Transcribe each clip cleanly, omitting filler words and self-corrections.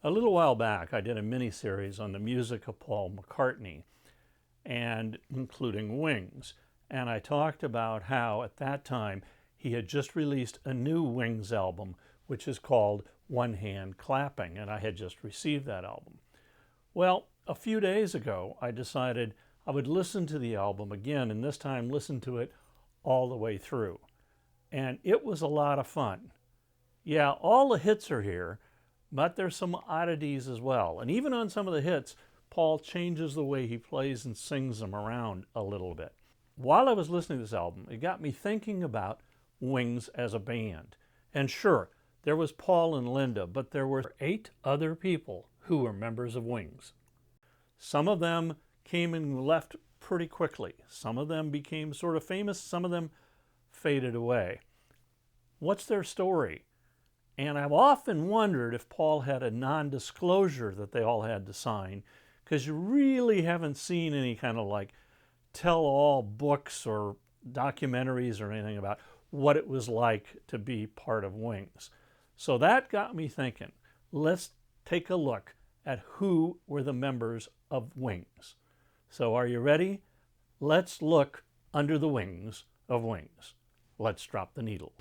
A little while back, I did a mini-series on the music of Paul McCartney, and including Wings. And I talked about how at that time he had just released a new Wings album, which is called One Hand Clapping, and I had just received that album. Well, a few days ago, I decided I would listen to the album again, and this time listen to it all the way through. And it was a lot of fun. Yeah, all the hits are here, but there's some oddities as well. And even on some of the hits, Paul changes the way he plays and sings them around a little bit. While I was listening to this album, it got me thinking about Wings as a band. And sure, there was Paul and Linda, but there were 8 other people who were members of Wings. Some of them came and left pretty quickly. Some of them became sort of famous. Some of them faded away. What's their story? And I've often wondered if Paul had a non-disclosure that they all had to sign, because you really haven't seen any kind of like tell-all books or documentaries or anything about what it was like to be part of Wings. So that got me thinking, let's take a look at who were the members of Wings. So are you ready? Let's look under the wings of Wings. Let's drop the needle.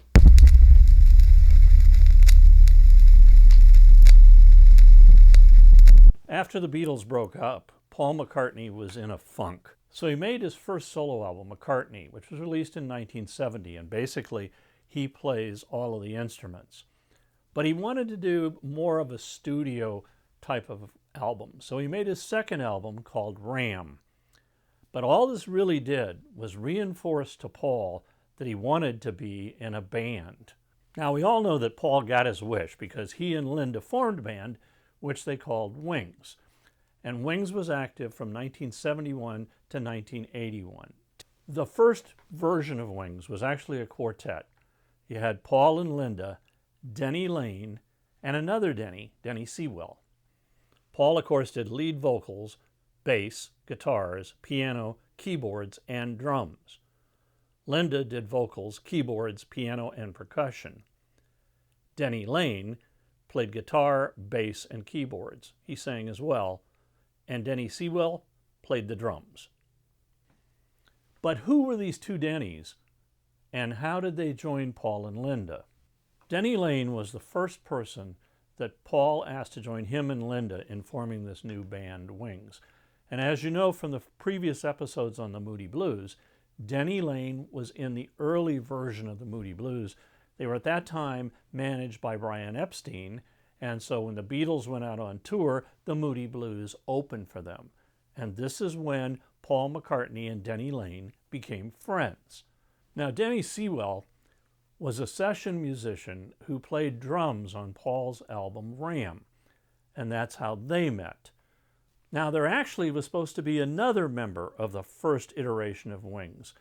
After the Beatles broke up, Paul McCartney was in a funk. So he made his first solo album, McCartney, which was released in 1970, and basically he plays all of the instruments. But he wanted to do more of a studio type of album, so he made his second album called Ram. But all this really did was reinforce to Paul that he wanted to be in a band. Now we all know that Paul got his wish because he and Linda formed a band which they called Wings. And Wings was active from 1971 to 1981. The first version of Wings was actually a quartet. You had Paul and Linda, Denny Lane, and another Denny Sewell. Paul, of course, did lead vocals, bass, guitars, piano, keyboards, and drums. Linda did vocals, keyboards, piano, and percussion. Denny Lane played guitar, bass, and keyboards. He sang as well. And Denny Sewell played the drums. But who were these two Dennys, and how did they join Paul and Linda? Denny Lane was the first person that Paul asked to join him and Linda in forming this new band, Wings. And as you know from the previous episodes on the Moody Blues, Denny Lane was in the early version of the Moody Blues. They were at that time managed by Brian Epstein, and so when the Beatles went out on tour, the Moody Blues opened for them. And this is when Paul McCartney and Denny Lane became friends. Now, Denny Sewell was a session musician who played drums on Paul's album Ram, and that's how they met. Now, there actually was supposed to be another member of the first iteration of Wings,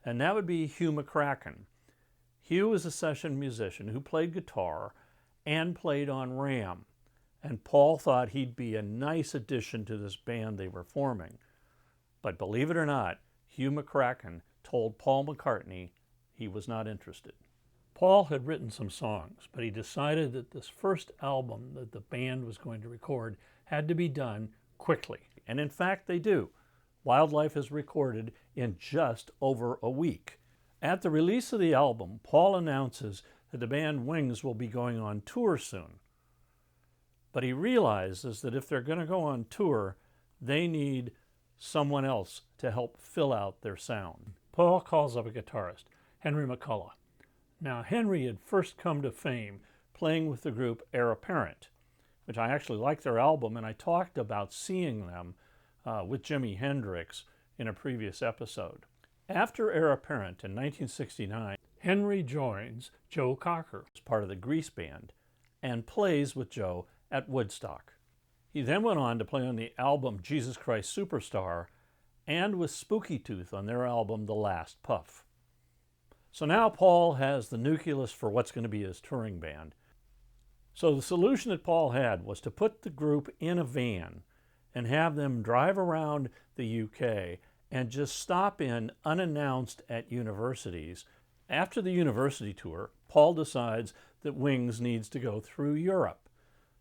and that would be Hugh McCracken. Hugh was a session musician who played guitar and played on Ram, and Paul thought he'd be a nice addition to this band they were forming. But believe it or not, Hugh McCracken told Paul McCartney he was not interested. Paul had written some songs, but he decided that this first album that the band was going to record had to be done quickly. And in fact, they do. Wildlife is recorded in just over a week. At the release of the album, Paul announces that the band Wings will be going on tour soon. But he realizes that if they're going to go on tour, they need someone else to help fill out their sound. Paul calls up a guitarist, Henry McCullough. Now, Henry had first come to fame playing with the group Heir Apparent, which I actually liked their album, and I talked about seeing them with Jimi Hendrix in a previous episode. After Heir Apparent in 1969, Henry joins Joe Cocker as part of the Grease Band and plays with Joe at Woodstock. He then went on to play on the album Jesus Christ Superstar and with Spooky Tooth on their album The Last Puff. So now Paul has the nucleus for what's going to be his touring band. So the solution that Paul had was to put the group in a van and have them drive around the UK and just stop in unannounced at universities. After the university tour, Paul decides that Wings needs to go through Europe.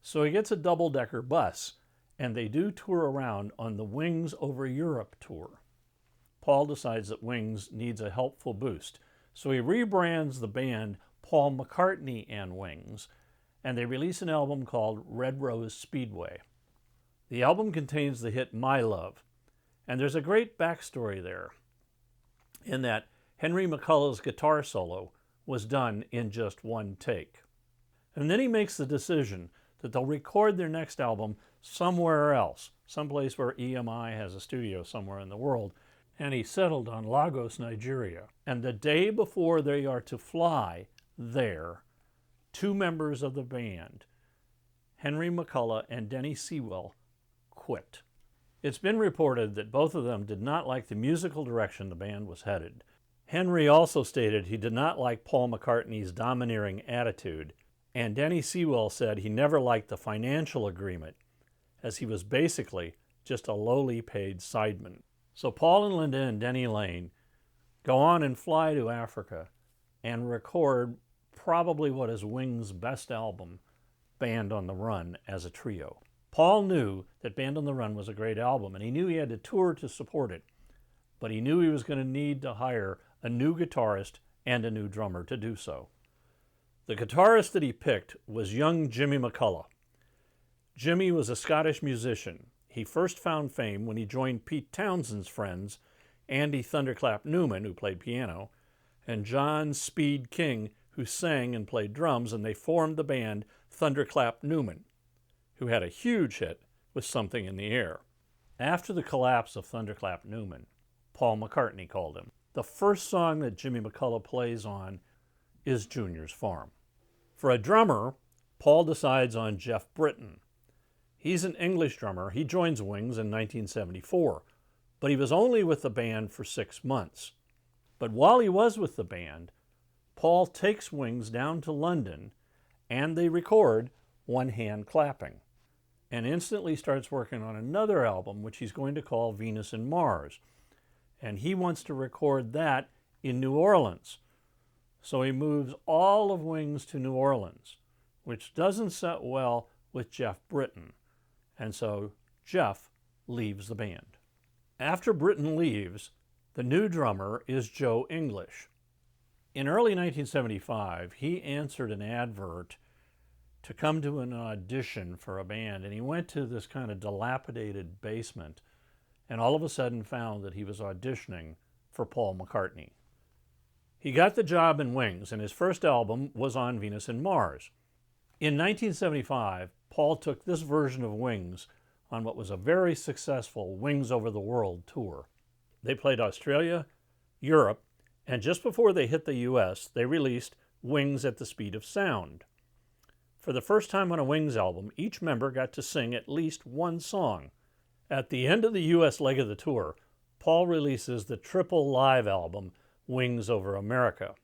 So he gets a double-decker bus, and they do tour around on the Wings Over Europe tour. Paul decides that Wings needs a helpful boost, so he rebrands the band Paul McCartney and Wings, and they release an album called Red Rose Speedway. The album contains the hit My Love, and there's a great backstory there in that Henry McCullough's guitar solo was done in just one take. And then he makes the decision that they'll record their next album somewhere else, someplace where EMI has a studio somewhere in the world, and he settled on Lagos, Nigeria. And the day before they are to fly there, two members of the band, Henry McCullough and Denny Sewell, quit. It's been reported that both of them did not like the musical direction the band was headed. Henry also stated he did not like Paul McCartney's domineering attitude, and Denny Sewell said he never liked the financial agreement, as he was basically just a lowly paid sideman. So Paul and Linda and Denny Lane go on and fly to Africa and record probably what is Wings' best album, Band on the Run, as a trio. Paul knew that Band on the Run was a great album, and he knew he had to tour to support it, but he knew he was going to need to hire a new guitarist and a new drummer to do so. The guitarist that he picked was young Jimmy McCullough. Jimmy was a Scottish musician. He first found fame when he joined Pete Townshend's friends, Andy Thunderclap Newman, who played piano, and John Speed King, who sang and played drums, and they formed the band Thunderclap Newman, who had a huge hit with Something in the Air. After the collapse of Thunderclap Newman, Paul McCartney called him. The first song that Jimmy McCullough plays on is Junior's Farm. For a drummer, Paul decides on Jeff Britton. He's an English drummer. He joins Wings in 1974, but he was only with the band for 6 months. But while he was with the band, Paul takes Wings down to London, and they record One Hand Clapping, and instantly starts working on another album, which he's going to call Venus and Mars. And he wants to record that in New Orleans. So he moves all of Wings to New Orleans, which doesn't set well with Jeff Britton. And so Jeff leaves the band. After Britton leaves, the new drummer is Joe English. In early 1975, he answered an advert to come to an audition for a band, and he went to this kind of dilapidated basement and all of a sudden found that he was auditioning for Paul McCartney. He got the job in Wings, and his first album was on Venus and Mars. In 1975, Paul took this version of Wings on what was a very successful Wings Over the World tour. They played Australia, Europe, and just before they hit the US, they released Wings at the Speed of Sound. For the first time on a Wings album, each member got to sing at least one song. At the end of the US leg of the tour, Paul releases the triple live album, Wings Over America.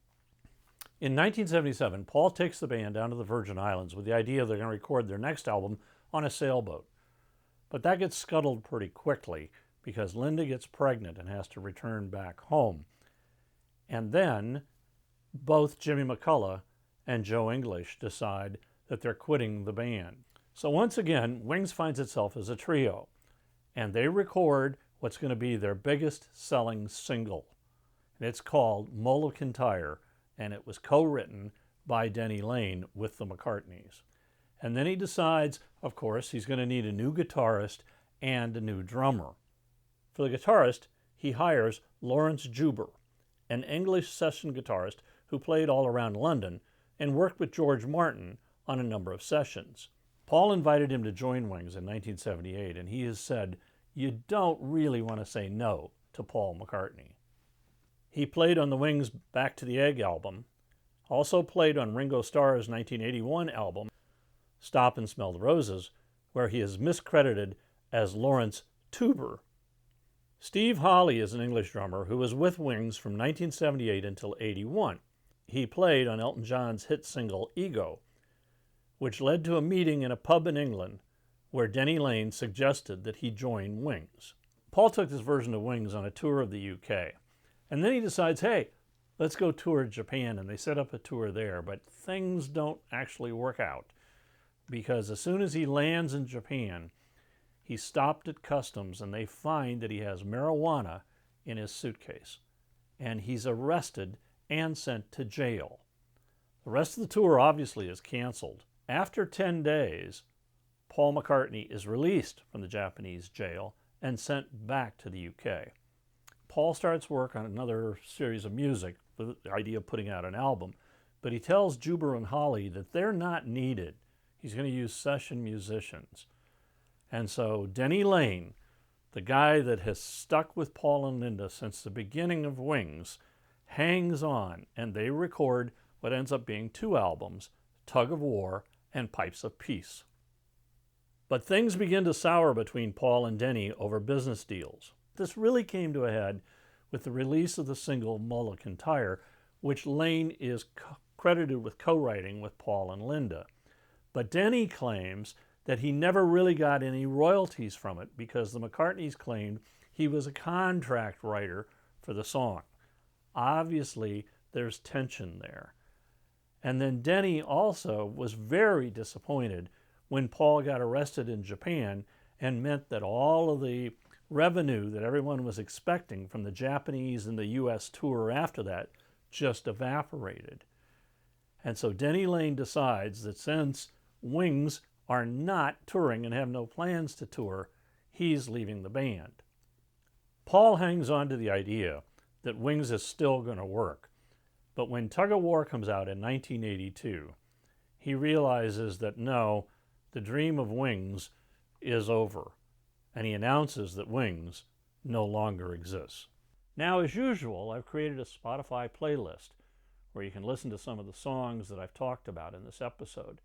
In 1977, Paul takes the band down to the Virgin Islands with the idea they're going to record their next album on a sailboat. But that gets scuttled pretty quickly because Linda gets pregnant and has to return back home. And then both Jimmy McCullough and Joe English decide that they're quitting the band. So once again, Wings finds itself as a trio, and they record what's going to be their biggest selling single. And it's called Mull of Kintyre, and it was co-written by Denny Lane with the McCartneys. And then he decides, of course, he's going to need a new guitarist and a new drummer. For the guitarist, he hires Lawrence Juber, an English session guitarist who played all around London and worked with George Martin on a number of sessions. Paul invited him to join Wings in 1978, and he has said, "You don't really want to say no to Paul McCartney." He played on the Wings' Back to the Egg album, also played on Ringo Starr's 1981 album, Stop and Smell the Roses, where he is miscredited as Lawrence Tuber. Steve Holley is an English drummer who was with Wings from 1978 until 81. He played on Elton John's hit single Ego, which led to a meeting in a pub in England where Denny Lane suggested that he join Wings. Paul took this version of Wings on a tour of the UK, and then he decides, hey, let's go tour Japan, and they set up a tour there, but things don't actually work out. because as soon as he lands in Japan, he's stopped at customs and they find that he has marijuana in his suitcase. And he's arrested and sent to jail. The rest of the tour obviously is canceled. After 10 days, Paul McCartney is released from the Japanese jail and sent back to the UK. Paul starts work on another series of music with the idea of putting out an album, but he tells Juber and Holly that they're not needed. He's going to use session musicians. And so Denny Laine, the guy that has stuck with Paul and Linda since the beginning of Wings, hangs on, and they record what ends up being 2 albums, Tug of War and Pipes of Peace. But things begin to sour between Paul and Denny over business deals. This really came to a head with the release of the single Mullican Tire, which Laine is credited with co-writing with Paul and Linda. But Denny claims that he never really got any royalties from it because the McCartneys claimed he was a contract writer for the song. Obviously, there's tension there. And then Denny also was very disappointed when Paul got arrested in Japan and meant that all of the revenue that everyone was expecting from the Japanese and the US tour after that just evaporated. And so Denny Laine decides that since Wings are not touring and have no plans to tour, he's leaving the band. Paul hangs on to the idea that Wings is still going to work, but when Tug of War comes out in 1982, he realizes that no, the dream of Wings is over, and he announces that Wings no longer exists. Now, as usual, I've created a Spotify playlist where you can listen to some of the songs that I've talked about in this episode.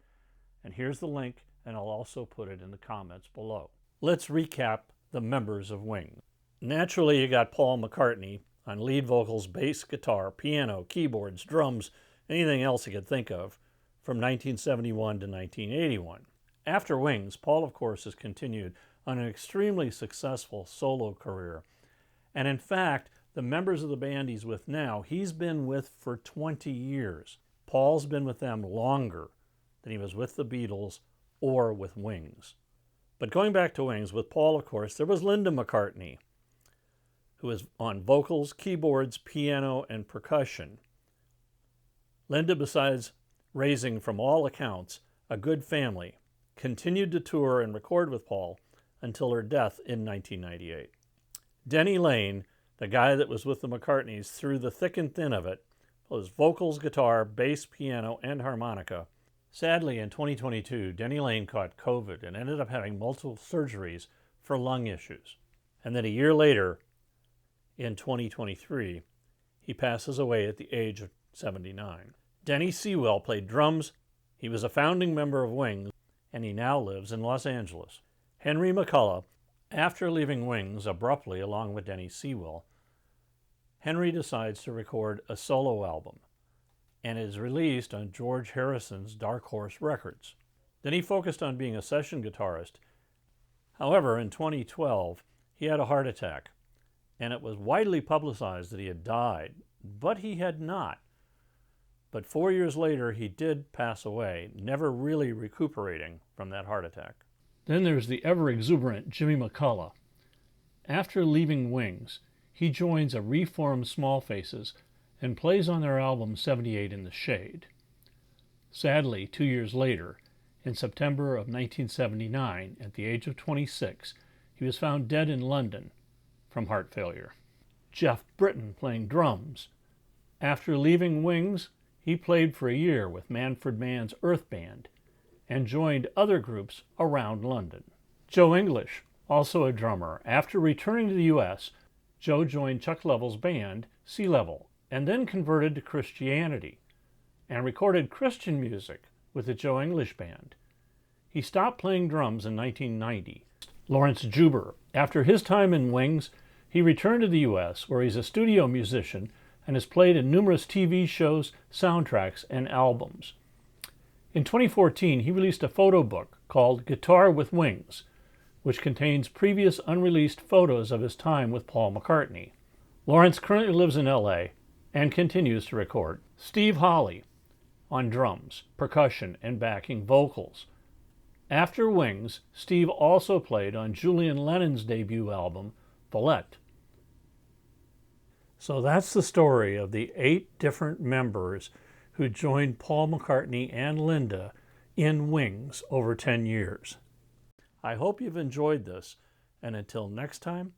And here's the link, and I'll also put it in the comments below. Let's recap the members of Wings. Naturally, you got Paul McCartney on lead vocals, bass, guitar, piano, keyboards, drums, anything else you could think of, from 1971 to 1981. After Wings, Paul, of course, has continued on an extremely successful solo career. And in fact, the members of the band he's with now, he's been with for 20 years. Paul's been with them longer than he was with the Beatles or with Wings. But going back to Wings, with Paul, of course, there was Linda McCartney, who is on vocals, keyboards, piano, and percussion. Linda, besides raising, from all accounts, a good family, continued to tour and record with Paul until her death in 1998. Denny Laine, the guy that was with the McCartneys through the thick and thin of it, was vocals, guitar, bass, piano, and harmonica. Sadly, in 2022, Denny Laine caught COVID and ended up having multiple surgeries for lung issues. And then a year later, in 2023, he passes away at the age of 79. Denny Sewell played drums. He was a founding member of Wings, and he now lives in Los Angeles. Henry McCullough, after leaving Wings abruptly along with Denny Sewell, Henry decides to record a solo album and is released on George Harrison's Dark Horse Records. Then he focused on being a session guitarist. However, in 2012, he had a heart attack, and it was widely publicized that he had died, but he had not. But 4 years later, he did pass away, never really recuperating from that heart attack. Then there's the ever-exuberant Jimmy McCullough. After leaving Wings, he joins a reformed Small Faces and plays on their album 78 in the Shade. Sadly, 2 years later, in September of 1979, at the age of 26, he was found dead in London from heart failure. Jeff Britton playing drums. After leaving Wings, he played for a year with Manfred Mann's Earth Band and joined other groups around London. Joe English, also a drummer. After returning to the U.S., Joe joined Chuck Leavell's band, Sea Level, and then converted to Christianity and recorded Christian music with the Joe English Band. He stopped playing drums in 1990. Lawrence Juber, after his time in Wings, he returned to the U.S., where he's a studio musician and has played in numerous TV shows, soundtracks, and albums. In 2014, he released a photo book called Guitar with Wings, which contains previous unreleased photos of his time with Paul McCartney. Lawrence currently lives in LA and continues to record. Steve Holley on drums, percussion, and backing vocals. After Wings, Steve also played on Julian Lennon's debut album, Valette. So that's the story of the 8 different members who joined Paul McCartney and Linda in Wings over 10 years. I hope you've enjoyed this, and until next time,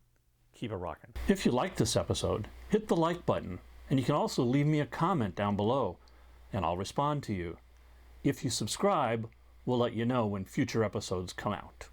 keep it rockin'. If you liked this episode, hit the like button, and you can also leave me a comment down below, and I'll respond to you. If you subscribe, we'll let you know when future episodes come out.